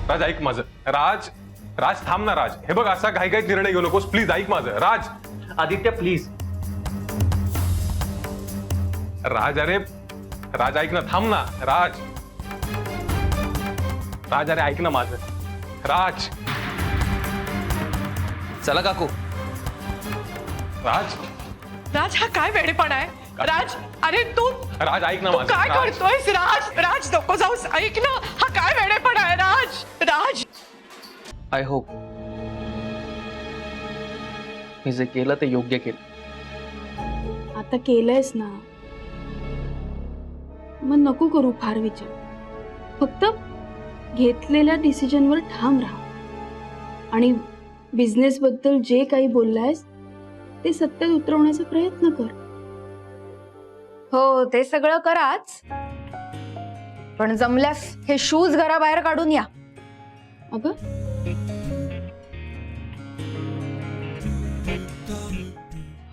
राज ऐक माझं. राज राज थांब ना राज. हे बघ असा घाईघाईत निर्णय घेऊ नकोस प्लीज. ऐक माझं राज. आदित्य प्लीज. राज अरे राज ऐक ना. थांब ना राज. राज अरे ऐक ना माझं. राज. चला काकू. राज. राज हा काय वेडेपणा आहे. राज अरे तू राज ऐक ना तू माझं. काय राज. करतोयस. राज राज नको जाऊस. ऐक ना हा काय वेडेपणा आहे. राज राज आय होप मी जे केलं ते योग्य केलं. आता केलंयस ना, मग नको करू फार विचार. फक्त घेतलेल्या डिसिजनवर ठाम राहा आणि बिझनेस बद्दल जे काही बोललायस ते सत्यात उतरवण्याचा प्रयत्न कर. हो ते सगळं कराच, पण जमल्यास हे शूज घराबाहेर काढून या. अगं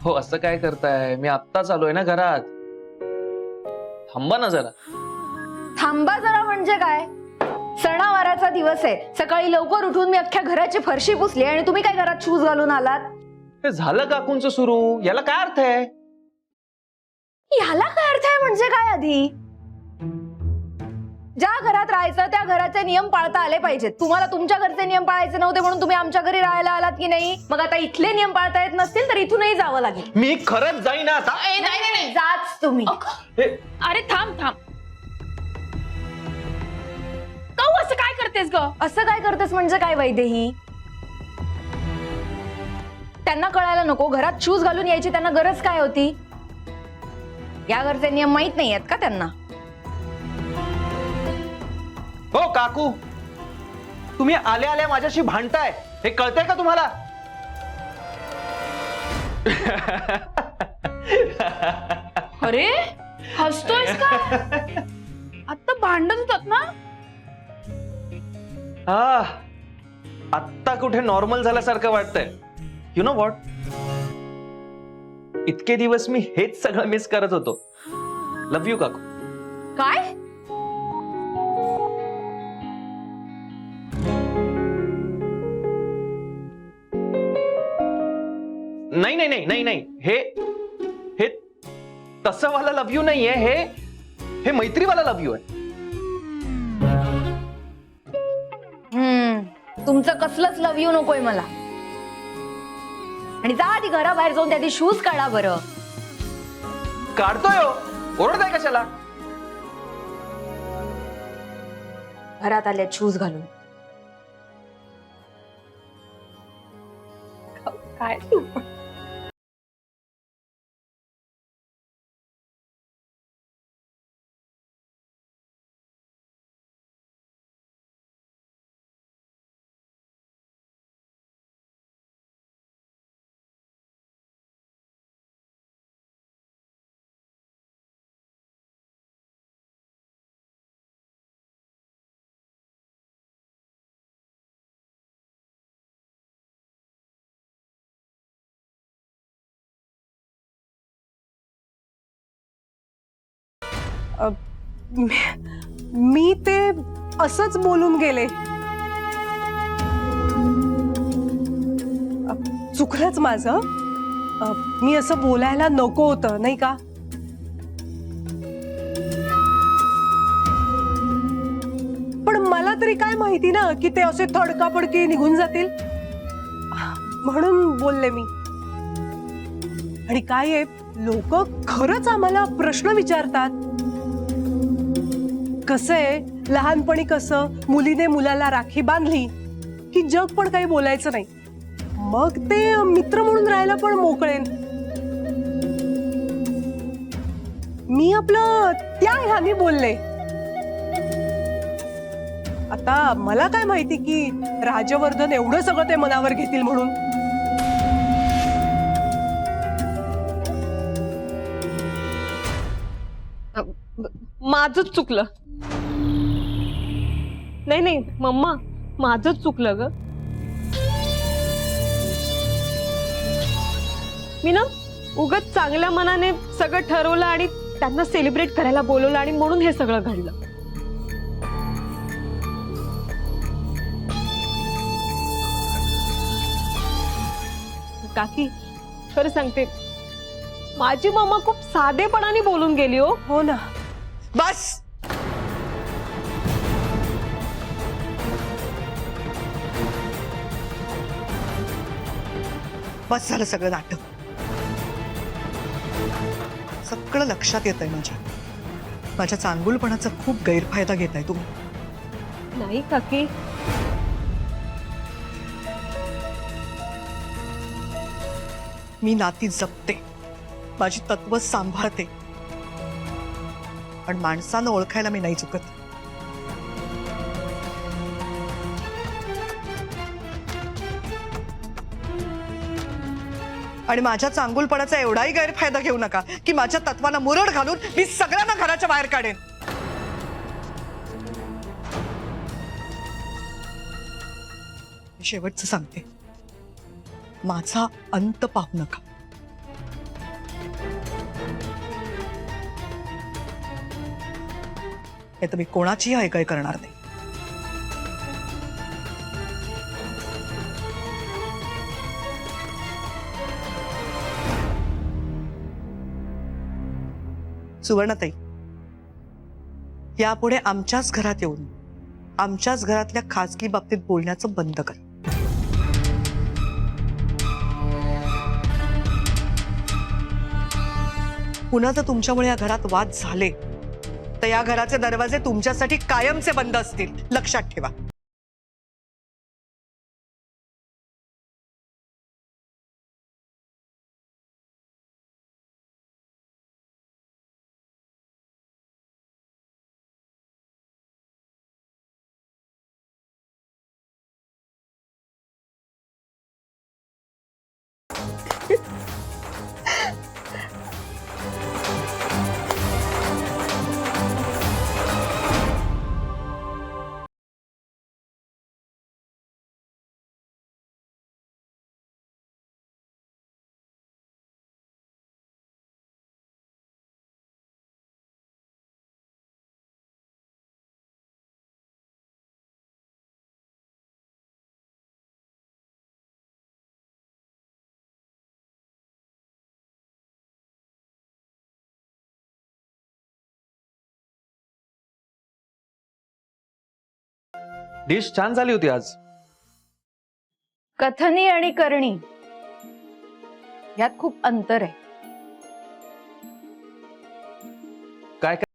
हो असं काय करताय. मी आत्ताच आलोय ना घरात. थांबा ना जरा. थांबा जरा म्हणजे काय. सणावाराचा दिवस आहे. सकाळी लवकर उठून मी अख्ख्या घराची फरशी पुसली आणि तुम्ही काय घरात शूज घालून आलात. हे झालं काकूंचं सुरू. याला काय अर्थ आहे. ह्याला काय अर्थ आहे म्हणजे काय. आधी ज्या घरात राहायचं त्या घराचे नियम पाळता आले पाहिजेत. तुम्हाला तुमच्या घरचे नियम पाळायचे नव्हते म्हणून तुम्ही आमच्या घरी राहायला आलात की नाही. मग आता इथले नियम पाळता येत नसतील तर इथूनही जावं लागेल. मी खरंच जाईन आता. नाही जाच तुम्ही. अरे थांब थांब. काऊ असं काय करतेस ग. असं काय करतेस म्हणजे काय वैदेही. त्यांना कळायला नको घरात शूज घालून यायची त्यांना गरज काय होती. या घरचे नियम माहित नाही आहेत का त्यांना. हो काकू, तुम्ही आल्या आल्या माझ्याशी भांडताय हे कळतंय का तुम्हाला. अरे हसतोयस का. आता भांडत होतात ना. हा आत्ता कुठे नॉर्मल झाल्यासारखं वाटतंय. यु नो व्हॉट, इतके दिवस मी हेच सगळं मिस करत होतो. लव्ह यू काकू. काय नाही नाही नाही नाही नाही. हे तसं वाला लव्ह यू नाहीये. हे मैत्रीवाला लव्ह यू आहे. तुमचं कसलंच लव्ह यू नकोय मला. आणि जा आधी घराबाहेर जाऊन त्याची शूज काढा बरं. काढतोय हो. ओरडताय कशाला. घरात आल्या शूज घालून. काय तू मी ते असंच बोलून गेले. चुकलंच माझं. मी असं बोलायला नको होतं नाही का. पण मला तरी काय माहिती ना की ते असे थडकाफडकी निघून जातील म्हणून बोलले मी. आणि काय आहे, लोक खरंच आम्हाला प्रश्न विचारतात. कसं आहे, लहानपणी कसं मुलीने मुलाला राखी बांधली की जग पण काही बोलायचं नाही. मग ते मित्र म्हणून राहायला पण मोकळेन. मी आपलं त्या ह्याने बोलले. आता मला काय माहिती की राजवर्धन एवढं सगळं ते मनावर घेतील म्हणून. माझंच चुकलं. नाही नाही मम्मा, माझंच चुकलं ग. मी ना उगाच चांगल्या मनाने सगळं ठरवलं आणि त्यांना सेलिब्रेट करायला बोलवलं आणि म्हणून हे सगळं घडलं. काकी खरं सांगते, माझी मम्मा खूप साधेपणाने बोलून गेली हो. हो ना. बस. बस झालं सगळं नाटक. सगळं लक्षात येत आहे माझ्या चांगुलपणाचा खूप गैरफायदा घेताय तुम्ही. नाही काकी, मी नाती जपते, माझी तत्व सांभाळते, पण माणसानं ओळखायला मी नाही चुकत. आणि माझ्या चांगुलपणाचा एवढाही गैरफायदा घेऊ नका की माझ्या तत्वांना मुरड घालून मी सगळ्यांना घराच्या बाहेर काढेन. शेवटचं सांगते, माझा अंत पाहू नका. हे तर मी कोणाचीही ऐकाय करणार नाही. सुवर्णताई, यापुढे आमच्याच घरात येऊन आमच्याच घरातल्या खासगी बाबतीत बोलण्याचं बंद कर. पुन्हा जर तुमच्यामुळे या घरात वाद झाले तर या घराचे दरवाजे तुमच्यासाठी कायमचे बंद असतील, लक्षात ठेवा. डिश छान झाली होती आज. कथनी आणि करणी यात खूप अंतर आहे. काय काय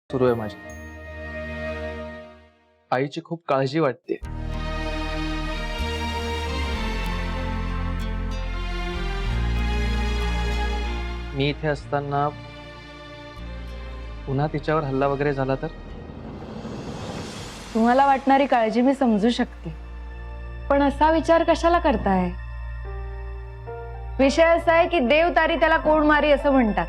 सुरू आहे माझी. आईची खूप काळजी वाटते. मी इथे असताना पुन्हा तिच्यावर हल्ला वगैरे झाला तर? तुम्हाला वाटणारी काळजी मी समजू शकते, पण असा विचार कशाला करताय? विषय असा आहे की देव तारी त्याला कोण मारी असं म्हणतात.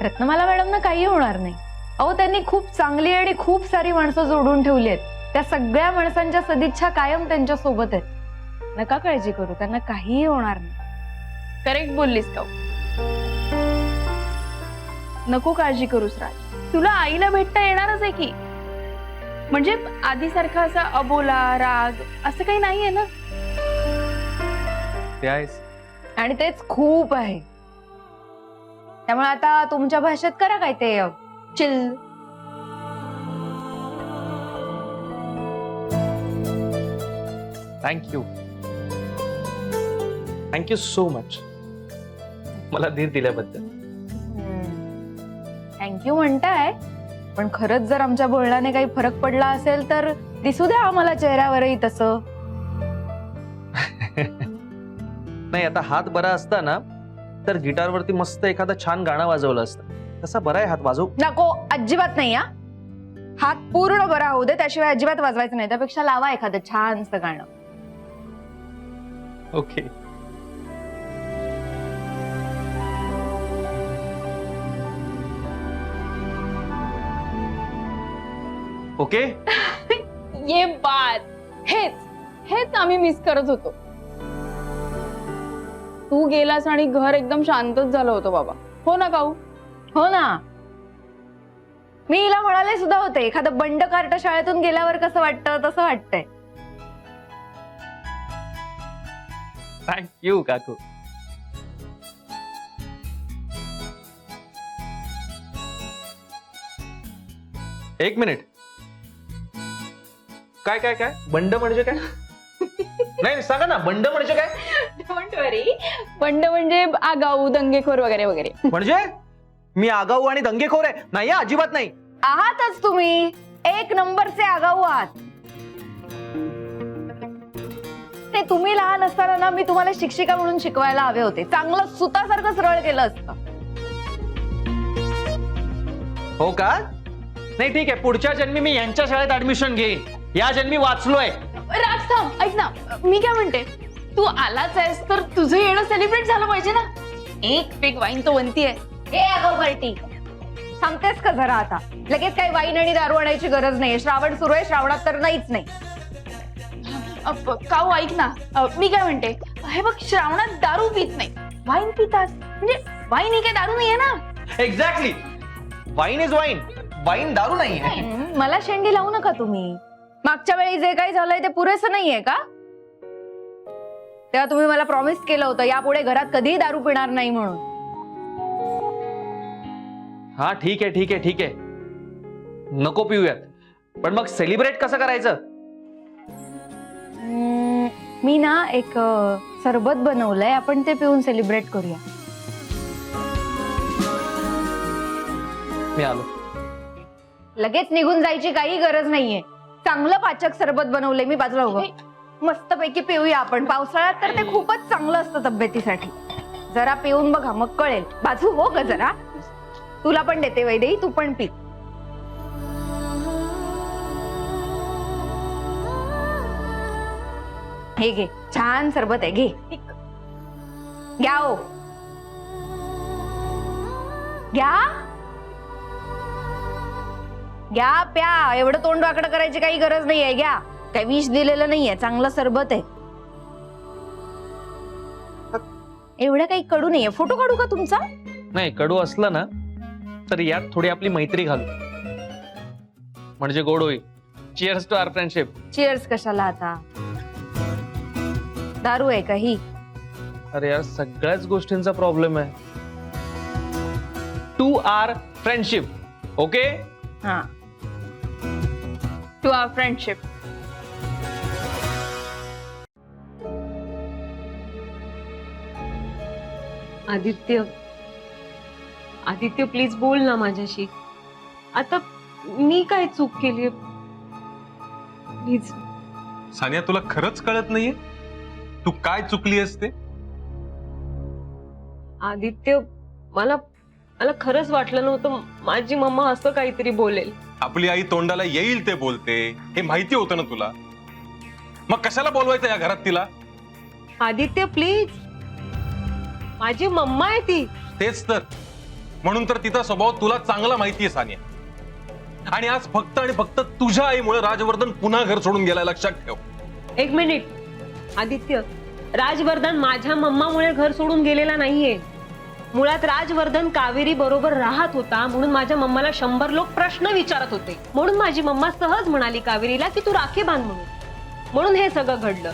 रत्नमाला मॅडमना काही होणार नाही. अहो, त्यांनी खूप चांगली आणि खूप सारी माणसं जोडून ठेवली आहेत. त्या सगळ्या माणसांच्या सदिच्छा कायम त्यांच्या सोबत आहेत. नका काळजी करू, त्यांना काहीही होणार नाही. करेक्ट बोललीस का? नको काळजी करूस राज, तुला आईला भेटता येणारच आहे की. म्हणजे आधीसारखा असा अबोला राग असं काही नाहीये ना. ते आहेस. आणि तेच खूप आहे. त्यामुळे आता तुमच्या भाषेत करा काय ते chill. Thank you, thank you so much मला धीर दिल्याबद्दल. थँक्यू म्हणताय, पण खरंच जर आमच्या बोलण्याने काही फरक पडला असेल तर दिसू द्या आम्हाला चेहऱ्यावरही तसं. नाही, आता हात बरा असता ना तर गिटारवरती मस्त एखादं छान गाणं वाजवलं असतं. तसा बरा आहे हात, वाजव. नको, अजिबात नाही. हात पूर्ण बरा होऊ दे, त्याशिवाय अजिबात वाजवायचं नाही. त्यापेक्षा लावा एखादं छानसं गाणं. ओके, ओके ये बात हेच आम्ही मिस करत होतो. तू गेलास आणि घर एकदम शांतच झालं होतं बाबा. हो ना काऊ? हो ना. मी हिला म्हणाले सुद्धा होते एखादं बंड कार्ट शाळेतून गेल्यावर कसं वाटतं तसं वाटतंय. थँक्यू काकू. एक मिनिट. काय काय काय बंड म्हणजे काय? नाही सांगा ना, बंड म्हणजे काय? डोंट वरी. बंड म्हणजे आगाऊ, दंगेखोर वगैरे वगैरे. म्हणजे मी आगाऊ आणि दंगेखोर आहे? नाही अजिबात नाही. आहातच तुम्ही. एक नंबरचे आगाऊ आहात. ते तुम्ही लहान असताना ना मी तुम्हाला शिक्षिका म्हणून शिकवायला हवे होते. चांगलं सुतासारखं सरळ केलं असतं. हो का? नाही ठीक आहे, पुढच्या जन्मी मी यांच्या शाळेत ऍडमिशन घेईन. या जन्मी वाचलोय. राज थांब, ऐक ना, मी काय म्हणते, तू आलाच आहेस तर तुझं येणं सेलिब्रेट झालं पाहिजे ना. एक पेग वाईन तो बनतीये. ए आगाऊ पार्टी, थांबतेस का जरा आता? लगेच काही वाईन आणि दारू आणायची गरज नाही. श्रावण सुरू आहे, श्रावणात तर नाहीच नाही. काऊ ऐक ना, मी काय म्हणते, हे बघ श्रावणात दारू पित नाही, वाईन पितात. म्हणजे वाईन ही काय दारू नाहीये ना. Exactly. Wine is wine. Wine दारू नाहीये. मला शेंडी लावू नका तुम्ही. मागच्या वेळी जे काही झालंय ते पुरेसं नाहीये का? तेव्हा तुम्ही मला प्रॉमिस केलं होतं यापुढे घरात कधीही दारू पिणार नाही म्हणून. हा ठीक आहे ठीक आहे ठीक आहे, नको पिऊयात. पण मग सेलिब्रेट कसं करायचं? मी ना एक सरबत बनवलंय, आपण ते पिऊन सेलिब्रेट करूया. मी आलो. लगेच निघून जायची काही गरज नाहीये. चांगलं पाचक सरबत बनवलंय मी, बाजूला उभं. मस्तपैकी पिऊया आपण. पावसाळ्यात तर ते खूपच चांगलं असतं तब्येतीसाठी. जरा पिऊन बघा मग कळेल. बाजू हो ग जरा. तुला पण देते वैदेही, तू पण पी. हे घे, छान सरबत आहे, घे. घ्या ओ, घ्या घ्या, प्या. एवढं तोंड वाकडं करायची काही गरज नाहीये. घ्या, काही विष दिलेलं नाहीये, चांगलं सरबत आहे. एवढं काही कडू नाहीये. फोटो काढू का तुमचा? नाही, कडू असलं ना तर यात थोडी आपली मैत्री घालू, म्हणजे गोड होईल. Cheers to our friendship. Cheers कशाला आता? दारू आहे का ही? अरे यार, सगळ्याच गोष्टींचा प्रॉब्लेम आहे. To our friendship. ओके. हा, to our friendship. Aditya please बोल ना माझ्याशी. आता मी काय चूक केली? प्लीज. सानिया, तुला खरंच कळत नाहीये तू काय चुकली असते? आदित्य, मला खरंच वाटलं नव्हतं माझी मम्मा असं काहीतरी बोलेल. आपली आई तोंडाला येईल ते बोलते हे माहिती होतं ना तुला. मग कशाला बोलवायचं या घरात तिला? आदित्य प्लीज, माझी मम्मा आहे ती. तेच तर, म्हणून तर तिचा स्वभाव तुला चांगला माहितीये सानिया. आणि आज फक्त आणि फक्त तुझ्या आईमुळे राजवर्धन पुन्हा घर सोडून गेला, लक्षात ठेव. एक मिनिट आदित्य, राजवर्धन माझ्या मम्मामुळे घर सोडून गेलेला नाहीये. मुळात राजवर्धन कावेरी बरोबर राहत होता म्हणून माझ्या मम्माला 100 लोक प्रश्न विचारत होते. म्हणून माझी मम्मा सहज म्हणाली कावेरीला की तू राखी बांध म्हणून हे सगळं घडलं.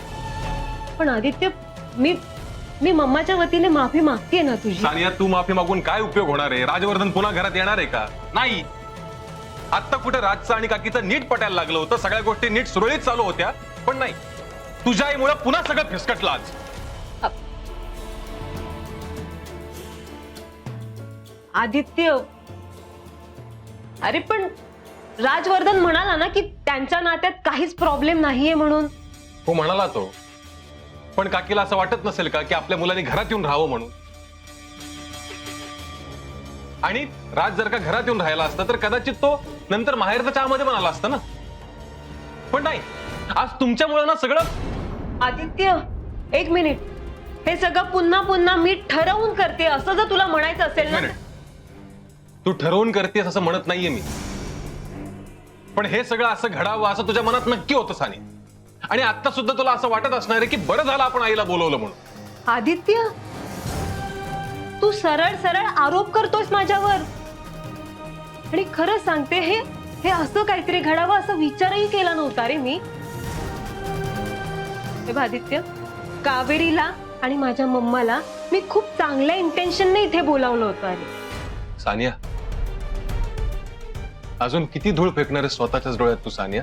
पण आदित्य, मी मम्माच्या वतीने माफी मागतेय ना तुझी. सानिया, तू माफी मागून काय उपयोग होणार आहे? राजवर्धन पुन्हा घरात येणार आहे का? नाही. आता कुठे राजचं आणि काकीचं नीट पटायला लागलं होतं, सगळ्या गोष्टी नीट सुरळीत चालू होत्या. पण नाही, तुझ्या आईमुळे पुन्हा सगळं फिसकटलं आज. आदित्य, अरे पण राजवर्धन म्हणाला ना की त्यांच्या नात्यात काहीच प्रॉब्लेम नाहीये म्हणून. हो म्हणाला तो, पण काकीला असं वाटत नसेल का की आपल्या मुलांनी घरात येऊन राहावं म्हणून? आणि राज जर का घरात येऊन राहिला असता तर कदाचित तो नंतर माहेरच्या चहामध्ये पण आला असता ना. पण नाही, आज तुमच्यामुळे ना सगळं. आदित्य, एक मिनिट. हे सगळं पुन्हा पुन्हा मी ठरवून करते असं जर तुला म्हणायचं असेल ना. तू ठरवून करतेस असं म्हणत नाहीये मी. पण हे सगळं असं घडावं असं तुझ्या मनात नक्की होतं सानिया. आणि आता सुद्धा तुला असं वाटत असणार आहे की बरं झालं आपण आईला बोलवलं म्हणून. आदित्य, तू सरळ सरळ आरोप करतोस माझ्यावर. आणि खरं सांगते, हे असं काहीतरी घडावं असं विचारही केला नव्हता रे मी. हे बघ आदित्य, कावेरीला आणि माझ्या मम्माला मी खूप चांगल्या इंटेन्शनने इथे बोलावलं होतं. अरे सानिया, अजून किती धूळ फेकणार आहे स्वतःच्याच डोळ्यात तू सानिया?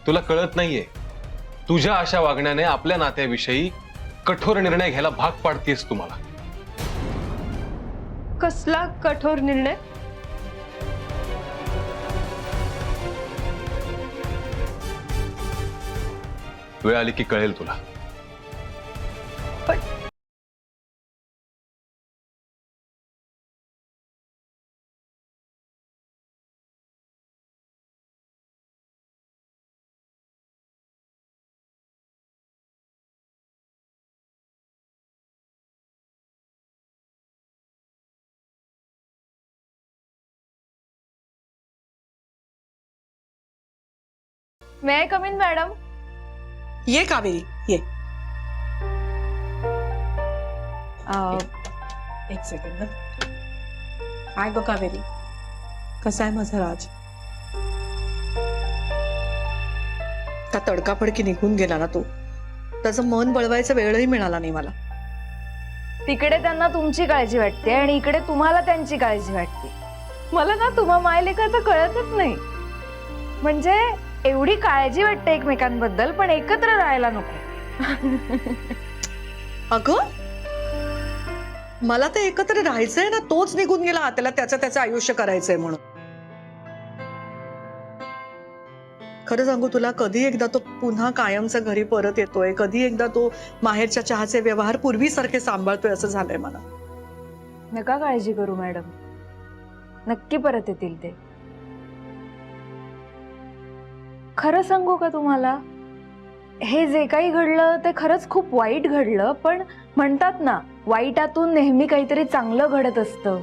तुला कळत नाहीये, तुझ्या अशा वागण्याने आपल्या नात्याविषयी कठोर निर्णय घ्यायला भाग पाडतेस तुम्हाला. कसला कठोर निर्णय? वेळ आली की कळेल तुला. मे आय कम इन मॅडम? ये कावेरी ये. एक सेकंड. काय ग कावेरी, कसा आहे माझा राज? का तडकाफडकी निघून गेला ना तो? त्याचं मन वळवायचा वेळही मिळाला नाही मला. तिकडे त्यांना तुमची काळजी वाटते आणि इकडे तुम्हाला त्यांची काळजी वाटते. मला ना तुम्हा मायलेकाचं कळतच नाही. म्हणजे एवढी काळजी वाटते एकमेकांबद्दल, पण एकत्र राहायला नको. अगं, मला तर एकत्र राहायचंय ना, तोच निघून गेला. त्याला त्याचं आयुष्य करायचंय म्हणून. खरं सांगू तुला, कधी एकदा तो पुन्हा कायमचा घरी परत येतोय, कधी एकदा तो माहेरच्या चहाचे व्यवहार पूर्वीसारखे सांभाळतोय असं झालंय मला. नका काळजी करू मॅडम, नक्की परत येतील ते. खरं सांगू का तुम्हाला, हे जे काही घडलं ते खरंच खूप वाईट घडलं. पण म्हणतात ना, वाईटातून नेहमी काहीतरी चांगलं घडत असतं,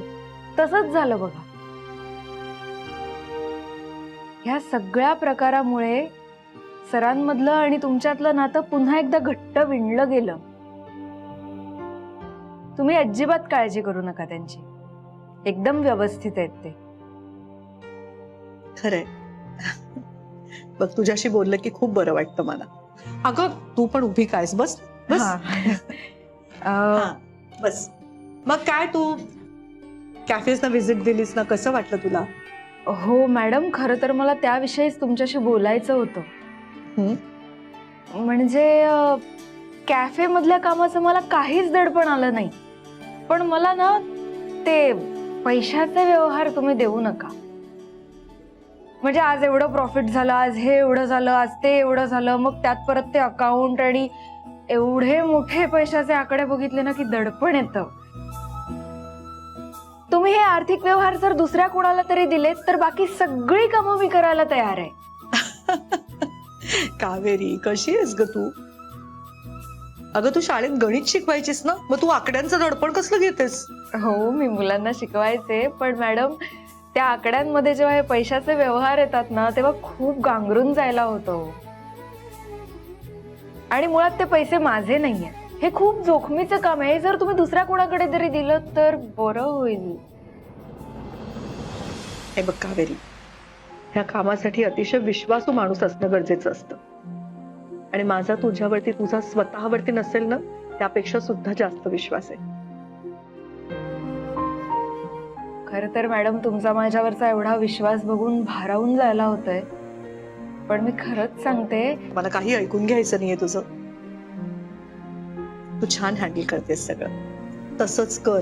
तसंच झालं बघा. ह्या सगळ्या प्रकारामुळे सरांमधलं आणि तुमच्यातलं नातं पुन्हा एकदा घट्ट विणलं गेलं. तुम्ही अजिबात काळजी करू नका त्यांची, एकदम व्यवस्थित आहेत ते. खरंय. बघ, तुझ्याशी बोललं की खूप बरं वाटतं मला. अगं, तू पण उभी कायस? बस बस. हा, बस. मग काय, तू कॅफेजना व्हिजिट दिलीस ना, कसं वाटलं तुला? हो मॅडम, खरं तर मला त्याविषयीच तुमच्याशी बोलायचं होतं. म्हणजे कॅफे मधल्या कामाचं मला काहीच दडपण आलं नाही. पण मला ना ते पैशाचे व्यवहार तुम्ही देऊ नका. म्हणजे आज एवढं प्रॉफिट झालं, आज हे एवढं झालं, आज ते एवढं झालं, मग त्यात परत ते अकाउंट आणि एवढे मोठे पैशाचे आकडे बघितले ना की दडपण येतं. तुम्ही हे आर्थिक व्यवहार जर दुसऱ्या कोणाला तरी दिलेत तर बाकी सगळी कामं मी करायला तयार आहे. कावेरी, कशी आहेस ग तू? अगं, तू शाळेत गणित शिकवायचीस ना, मग तू आकड्यांचं दडपण कसलं घेतेस? हो, मी मुलांना शिकवायचे, पण मॅडम त्या आकड्यांमध्ये जेव्हा हे पैशाचे व्यवहार येतात ना, तेव्हा खूप गांगरून जायला होतं. आणि मुळात ते पैसे माझे नाहीये, हे खूप जोखमीचं काम आहे. जर तुम्ही दुसऱ्या कोणाकडे तरी दिलं तर बरं होईल. हे बघ कावेरी, ह्या कामासाठी अतिशय विश्वासू माणूस असणं गरजेचं असतं. आणि माझा तुझ्यावरती, तुझा स्वतःवरती नसेल ना, त्यापेक्षा सुद्धा जास्त विश्वास आहे. खरं तर मॅडम, तुमचा माझ्यावरचा एवढा विश्वास बघून भारावून जायला होतंय. पण मी खरंच सांगते, मला काही ऐकून घ्यायचं नाहीये तुझं. तू छान हँडल करतेस सगळं, तसंच कर.